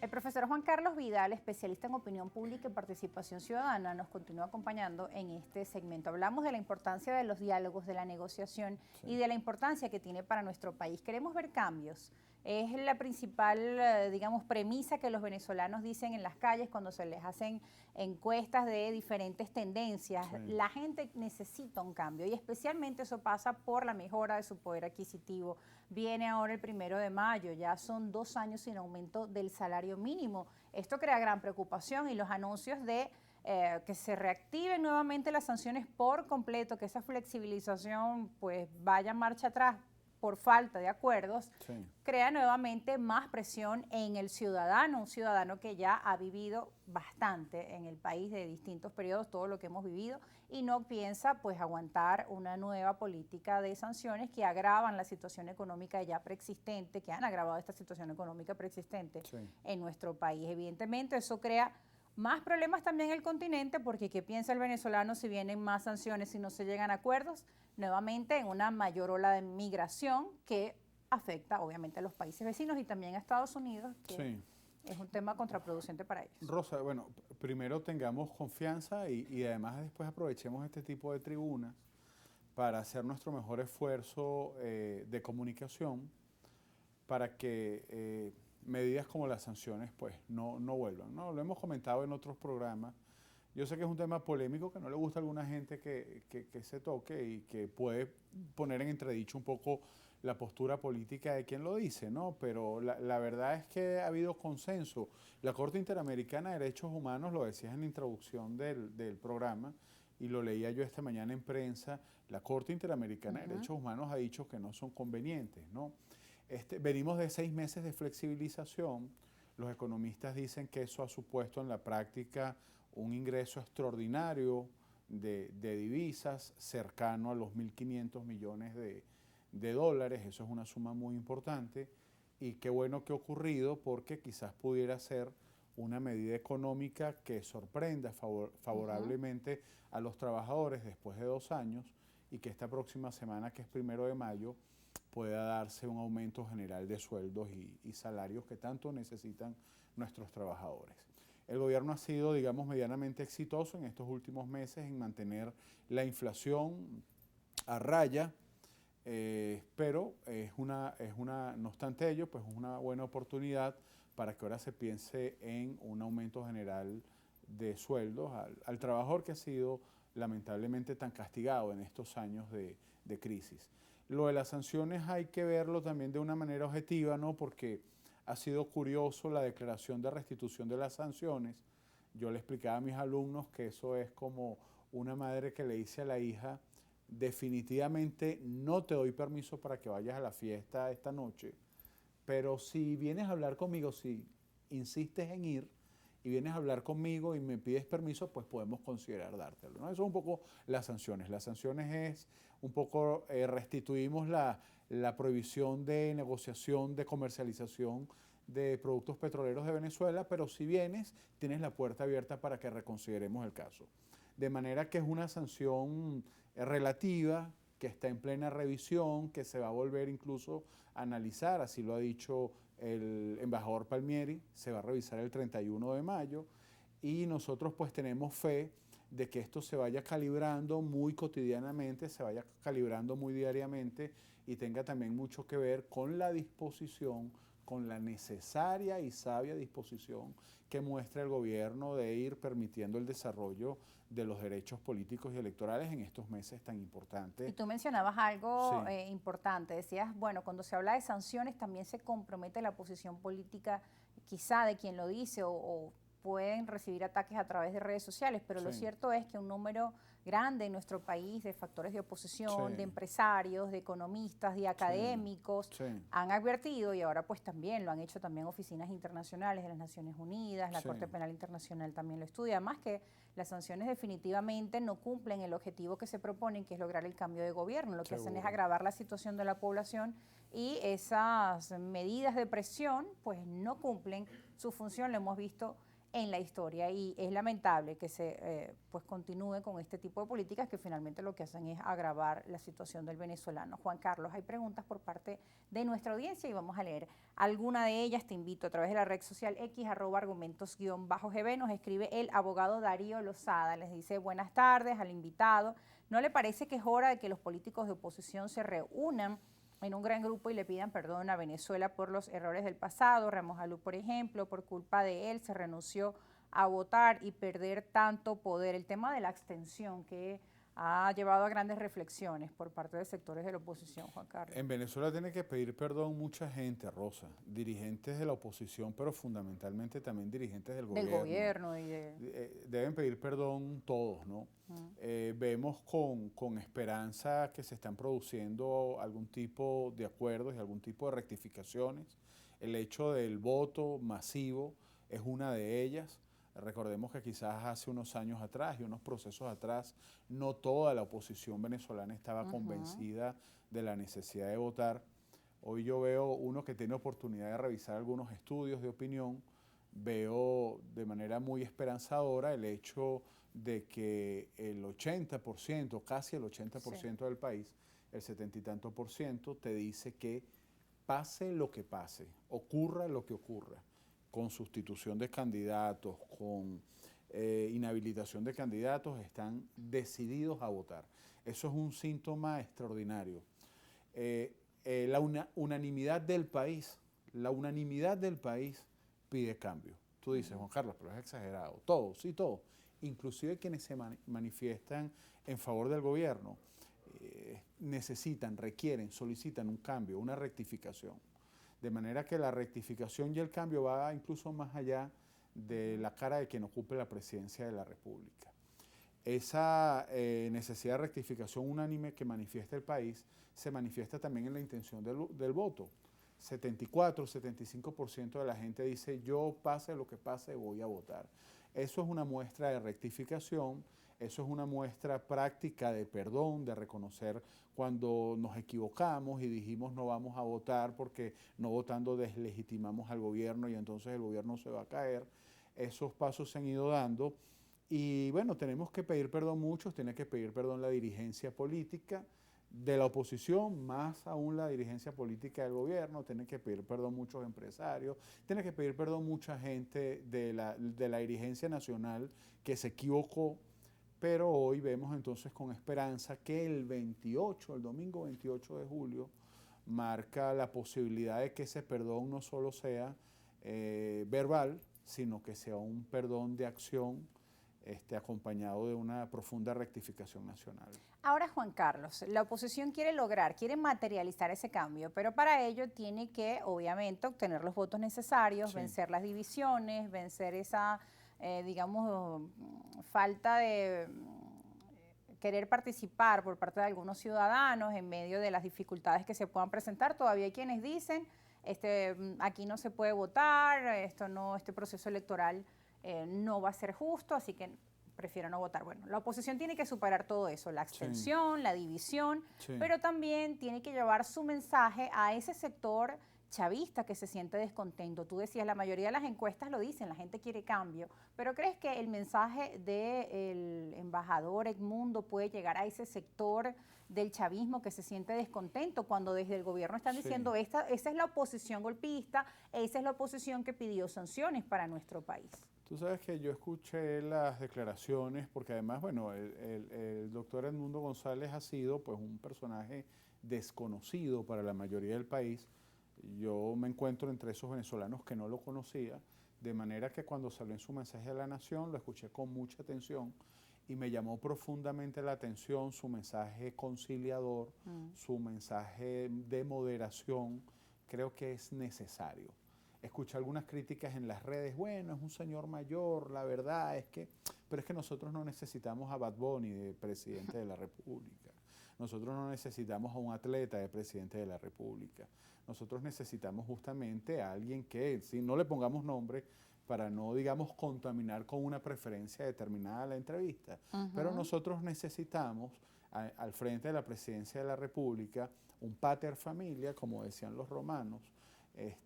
El profesor Juan Carlos Vidal, especialista en opinión pública y participación ciudadana, nos continúa acompañando en este segmento. Hablamos de la importancia de los diálogos, de la negociación y de la importancia que tiene para nuestro país. Queremos ver cambios. Es la principal, digamos, premisa que los venezolanos dicen en las calles cuando se les hacen encuestas de diferentes tendencias. Sí. La gente necesita un cambio y especialmente eso pasa por la mejora de su poder adquisitivo. Viene ahora el 1 de mayo, ya son 2 años sin aumento del salario mínimo. Esto crea gran preocupación y los anuncios de que se reactiven nuevamente las sanciones por completo, que esa flexibilización pues vaya en marcha atrás por falta de acuerdos, crea nuevamente más presión en el ciudadano, un ciudadano que ya ha vivido bastante en el país de distintos periodos, todo lo que hemos vivido, y no piensa pues aguantar una nueva política de sanciones que agravan la situación económica ya preexistente, que han agravado esta situación económica preexistente en nuestro país. Evidentemente eso crea más problemas también en el continente, porque ¿qué piensa el venezolano si vienen más sanciones y no se llegan a acuerdos? Nuevamente en una mayor ola de migración que afecta obviamente a los países vecinos y también a Estados Unidos, que es un tema contraproducente para ellos. Rosa, bueno, primero tengamos confianza y además después aprovechemos este tipo de tribunas para hacer nuestro mejor esfuerzo de comunicación para que medidas como las sanciones pues no vuelvan, ¿no? Lo hemos comentado en otros programas. Yo sé que es un tema polémico que no le gusta a alguna gente que se toque y que puede poner en entredicho un poco la postura política de quien lo dice, ¿no? Pero la verdad es que ha habido consenso. La Corte Interamericana de Derechos Humanos, lo decías en la introducción del programa, y lo leía yo esta mañana en prensa, la Corte Interamericana de Derechos Humanos ha dicho que no son convenientes, ¿no? Venimos de 6 meses de flexibilización. Los economistas dicen que eso ha supuesto en la práctica un ingreso extraordinario de divisas cercano a los 1.500 millones de dólares. Eso es una suma muy importante y qué bueno que ha ocurrido, porque quizás pudiera ser una medida económica que sorprenda favorablemente a los trabajadores después de 2 años, y que esta próxima semana, que es 1 de mayo, pueda darse un aumento general de sueldos y salarios que tanto necesitan nuestros trabajadores. El gobierno ha sido, digamos, medianamente exitoso en estos últimos meses en mantener la inflación a raya, pero no obstante ello, pues es una buena oportunidad para que ahora se piense en un aumento general de sueldos al trabajador que ha sido lamentablemente tan castigado en estos años de crisis. Lo de las sanciones hay que verlo también de una manera objetiva, ¿no? Porque ha sido curioso la declaración de restitución de las sanciones. Yo le explicaba a mis alumnos que eso es como una madre que le dice a la hija: definitivamente no te doy permiso para que vayas a la fiesta esta noche, pero si vienes a hablar conmigo, si insistes en ir y vienes a hablar conmigo y me pides permiso, pues podemos considerar dártelo, ¿no? Eso es un poco las sanciones. Las sanciones es un poco, restituimos la prohibición de negociación, de comercialización de productos petroleros de Venezuela, pero si vienes, tienes la puerta abierta para que reconsideremos el caso. De manera que es una sanción relativa, que está en plena revisión, que se va a volver incluso a analizar, así lo ha dicho el embajador Palmieri, se va a revisar el 31 de mayo, y nosotros pues tenemos fe de que esto se vaya calibrando muy cotidianamente, se vaya calibrando muy diariamente, y tenga también mucho que ver con la disposición, con la necesaria y sabia disposición que muestra el gobierno de ir permitiendo el desarrollo de los derechos políticos y electorales en estos meses tan importantes. Y tú mencionabas algo importante, decías, bueno, cuando se habla de sanciones también se compromete la posición política quizá de quien lo dice, o pueden recibir ataques a través de redes sociales, pero lo cierto es que un número grande en nuestro país de factores de oposición, de empresarios, de economistas, de académicos, han advertido, y ahora pues también lo han hecho también oficinas internacionales de las Naciones Unidas, la Corte Penal Internacional también lo estudia, además que las sanciones definitivamente no cumplen el objetivo que se proponen, que es lograr el cambio de gobierno. Lo que hacen es agravar la situación de la población, y esas medidas de presión pues no cumplen su función. Lo hemos visto en la historia, y es lamentable que se pues continúe con este tipo de políticas que finalmente lo que hacen es agravar la situación del venezolano. Juan Carlos, hay preguntas por parte de nuestra audiencia y vamos a leer alguna de ellas. Te invito a través de la red social X, @argumentos_gb, nos escribe el abogado Darío Lozada, les dice: buenas tardes al invitado. ¿No le parece que es hora de que los políticos de oposición se reúnan en un gran grupo y le pidan perdón a Venezuela por los errores del pasado? Ramos Alú, por ejemplo, por culpa de él se renunció a votar y perder tanto poder. El tema de la abstención que ha llevado a grandes reflexiones por parte de sectores de la oposición, Juan Carlos. En Venezuela tiene que pedir perdón mucha gente, Rosa, dirigentes de la oposición, pero fundamentalmente también dirigentes del gobierno. Del gobierno y de... Deben pedir perdón todos, ¿no? Vemos con esperanza que se están produciendo algún tipo de acuerdos y algún tipo de rectificaciones. El hecho del voto masivo es una de ellas. Recordemos que quizás hace unos años atrás y unos procesos atrás no toda la oposición venezolana estaba convencida de la necesidad de votar. Hoy yo veo uno que tiene oportunidad de revisar algunos estudios de opinión, veo de manera muy esperanzadora el hecho de que el 80%, casi el 80% del país, el 70 y tanto por ciento, te dice que pase lo que pase, ocurra lo que ocurra, con sustitución de candidatos, con inhabilitación de candidatos, están decididos a votar. Eso es un síntoma extraordinario. La unanimidad del país pide cambio. Tú dices, Juan Carlos, pero es exagerado. Todos, sí, todos. Inclusive quienes se manifiestan en favor del gobierno necesitan, requieren, solicitan un cambio, una rectificación. De manera que la rectificación y el cambio va incluso más allá de la cara de quien ocupe la presidencia de la República. Esa necesidad de rectificación unánime que manifiesta el país se manifiesta también en la intención del voto. 74, 75% de la gente dice: yo pase lo que pase, voy a votar. Eso es una muestra de rectificación, eso es una muestra práctica de perdón, de reconocer cuando nos equivocamos y dijimos no vamos a votar porque no votando deslegitimamos al gobierno y entonces el gobierno se va a caer. Esos pasos se han ido dando y bueno, tenemos que pedir perdón muchos, tiene que pedir perdón la dirigencia política de la oposición, más aún la dirigencia política del gobierno, tiene que pedir perdón muchos empresarios, tiene que pedir perdón mucha gente de la dirigencia nacional que se equivocó, pero hoy vemos entonces con esperanza que el domingo 28 de julio, marca la posibilidad de que ese perdón no solo sea verbal, sino que sea un perdón de acción acompañado de una profunda rectificación nacional. Ahora, Juan Carlos, la oposición quiere materializar ese cambio, pero para ello tiene que, obviamente, obtener los votos necesarios, Sí. vencer las divisiones, vencer esa, digamos, falta de querer participar por parte de algunos ciudadanos en medio de las dificultades que se puedan presentar. Todavía hay quienes dicen, aquí no se puede votar, este proceso electoral no va a ser justo, así que prefiero no votar. Bueno, la oposición tiene que superar todo eso, la abstención, la división, pero también tiene que llevar su mensaje a ese sector chavista que se siente descontento. Tú decías, la mayoría de las encuestas lo dicen, la gente quiere cambio, pero ¿crees que el mensaje del embajador Edmundo puede llegar a ese sector del chavismo que se siente descontento cuando desde el gobierno están diciendo esa es la oposición golpista, esa es la oposición que pidió sanciones para nuestro país? Tú sabes que yo escuché las declaraciones porque además, bueno, el doctor Edmundo González ha sido pues un personaje desconocido para la mayoría del país. Yo me encuentro entre esos venezolanos que no lo conocía, de manera que cuando salió en su mensaje a la nación lo escuché con mucha atención y me llamó profundamente la atención su mensaje conciliador, su mensaje de moderación. Creo que es necesario. Escuché algunas críticas en las redes, bueno, es un señor mayor, la verdad es que, pero es que nosotros no necesitamos a Bad Bunny de presidente de la República, nosotros no necesitamos a un atleta de presidente de la República, nosotros necesitamos justamente a alguien que, si no le pongamos nombre, para no, digamos, contaminar con una preferencia determinada la entrevista, pero nosotros necesitamos al frente de la presidencia de la República un pater familia, como decían los romanos,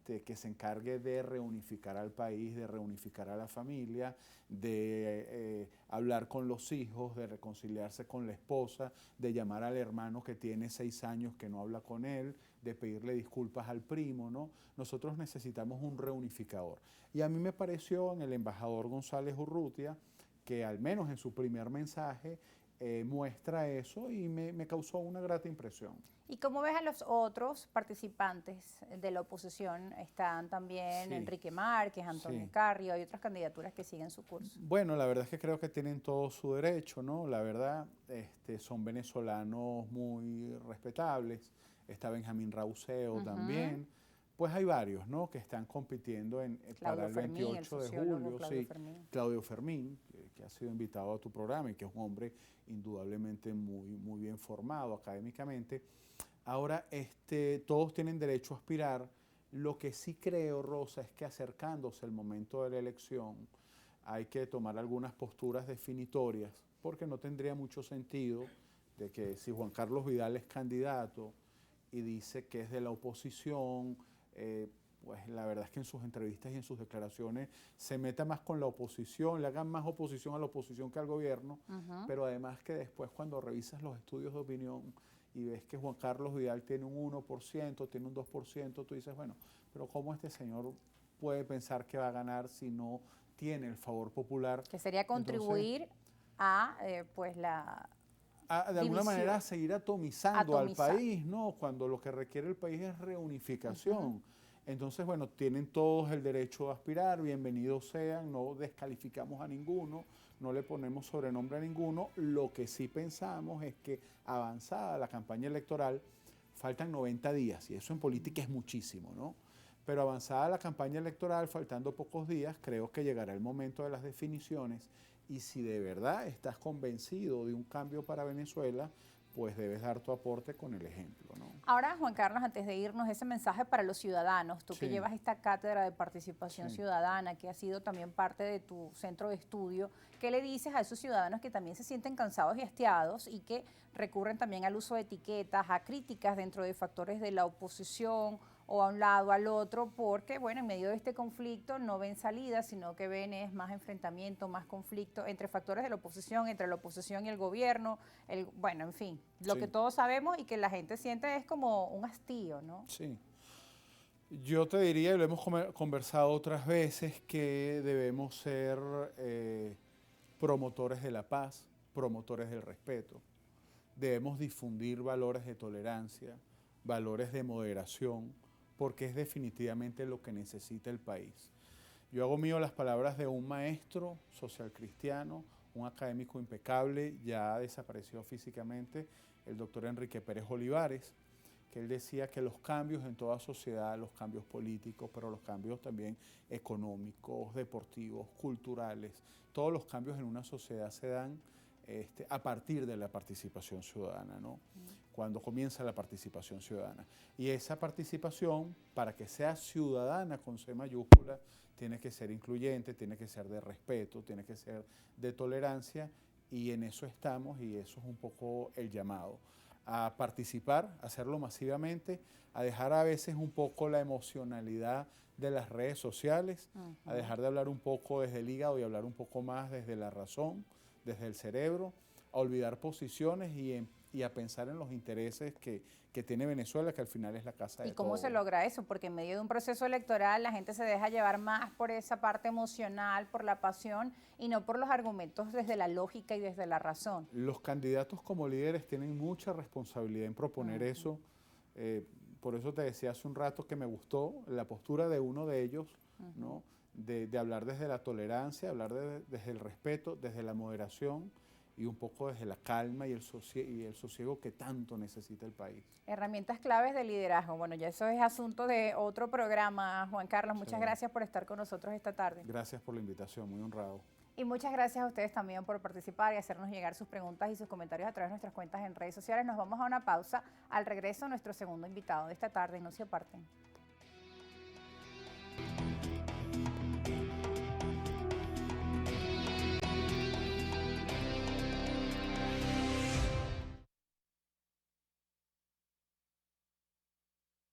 que se encargue de reunificar al país, de reunificar a la familia, de hablar con los hijos, de reconciliarse con la esposa, de llamar al hermano que tiene 6 años que no habla con él, de pedirle disculpas al primo, ¿no? Nosotros necesitamos un reunificador. Y a mí me pareció en el embajador González Urrutia que al menos en su primer mensaje muestra eso y me causó una grata impresión. ¿Y cómo ves a los otros participantes de la oposición? Están también Sí, Enrique Márquez, Antonio sí. Carrio, hay otras candidaturas que siguen su curso. Bueno, la verdad es que creo que tienen todo su derecho, ¿no? La verdad, son venezolanos muy respetables. Está Benjamín Rauseo también. Pues hay varios, ¿no? Que están compitiendo para Claudio el Fermín, el 28 de sociólogo julio. Claudio Sí, Fermín. Claudio Fermín, que ha sido invitado a tu programa y que es un hombre indudablemente muy bien formado académicamente. Ahora, todos tienen derecho a aspirar. Lo que sí creo, Rosa, es que acercándose el momento de la elección, hay que tomar algunas posturas definitorias, porque no tendría mucho sentido de que si Juan Carlos Vidal es candidato y dice que es de la oposición, pues la verdad es que en sus entrevistas y en sus declaraciones se meta más con la oposición, le hagan más oposición a la oposición que al gobierno, pero además que después cuando revisas los estudios de opinión y ves que Juan Carlos Vidal tiene un 1%, tiene un 2%, tú dices, bueno, pero ¿cómo este señor puede pensar que va a ganar si no tiene el favor popular? Que sería Entonces, contribuir a pues la de alguna división, manera seguir atomizando al atomizar. país, ¿no? Cuando lo que requiere el país es reunificación. Entonces, bueno, tienen todos el derecho a aspirar, bienvenidos sean, no descalificamos a ninguno, no le ponemos sobrenombre a ninguno. Lo que sí pensamos es que avanzada la campaña electoral, faltan 90 días, y eso en política es muchísimo, ¿no? Pero avanzada la campaña electoral, faltando pocos días, creo que llegará el momento de las definiciones y si de verdad estás convencido de un cambio para Venezuela, pues debes dar tu aporte con el ejemplo, ¿no? Ahora, Juan Carlos, antes de irnos, ese mensaje para los ciudadanos, tú que Sí, llevas esta cátedra de participación sí. ciudadana, que ha sido también parte de tu centro de estudio, ¿qué le dices a esos ciudadanos que también se sienten cansados y hastiados y que recurren también al uso de etiquetas, a críticas dentro de factores de la oposición o a un lado, al otro, porque, bueno, en medio de este conflicto no ven salida, sino que ven es más enfrentamiento, más conflicto entre factores de la oposición, entre la oposición y el gobierno, bueno, en fin, lo que Sí, todos sabemos y que la gente siente es como un hastío, ¿no? sí. Yo te diría, y lo hemos conversado otras veces, que debemos ser promotores de la paz, promotores del respeto. Debemos difundir valores de tolerancia, valores de moderación, porque es definitivamente lo que necesita el país. Yo hago mío las palabras de un maestro social cristiano, un académico impecable, ya desapareció físicamente, el doctor Enrique Pérez Olivares, que él decía que los cambios en toda sociedad, los cambios políticos, pero los cambios también económicos, deportivos, culturales, todos los cambios en una sociedad se dan a partir de la participación ciudadana, ¿no? Cuando comienza la participación ciudadana. Y esa participación, para que sea ciudadana con C mayúscula, tiene que ser incluyente, tiene que ser de respeto, tiene que ser de tolerancia, y en eso estamos, y eso es un poco el llamado a participar, a hacerlo masivamente, a dejar a veces un poco la emocionalidad de las redes sociales, a dejar de hablar un poco desde el hígado y hablar un poco más desde la razón, desde el cerebro, a olvidar posiciones y a pensar en los intereses que tiene Venezuela, que al final es la casa de ¿Y cómo todos. se logra eso? Porque en medio de un proceso electoral la gente se deja llevar más por esa parte emocional, por la pasión y no por los argumentos desde la lógica y desde la razón. Los candidatos como líderes tienen mucha responsabilidad en proponer eso. Eh, por eso te decía hace un rato que me gustó la postura de uno de ellos, ¿no? De hablar desde la tolerancia, hablar desde el respeto, desde la moderación y un poco desde la calma y el sosiego que tanto necesita el país. Herramientas claves de liderazgo. Bueno, ya eso es asunto de otro programa. Juan Carlos, Sí. muchas gracias por estar con nosotros esta tarde. Gracias por la invitación, muy honrado. Y muchas gracias a ustedes también por participar y hacernos llegar sus preguntas y sus comentarios a través de nuestras cuentas en redes sociales. Nos vamos a una pausa. Al regreso, nuestro segundo invitado de esta tarde. No se aparten.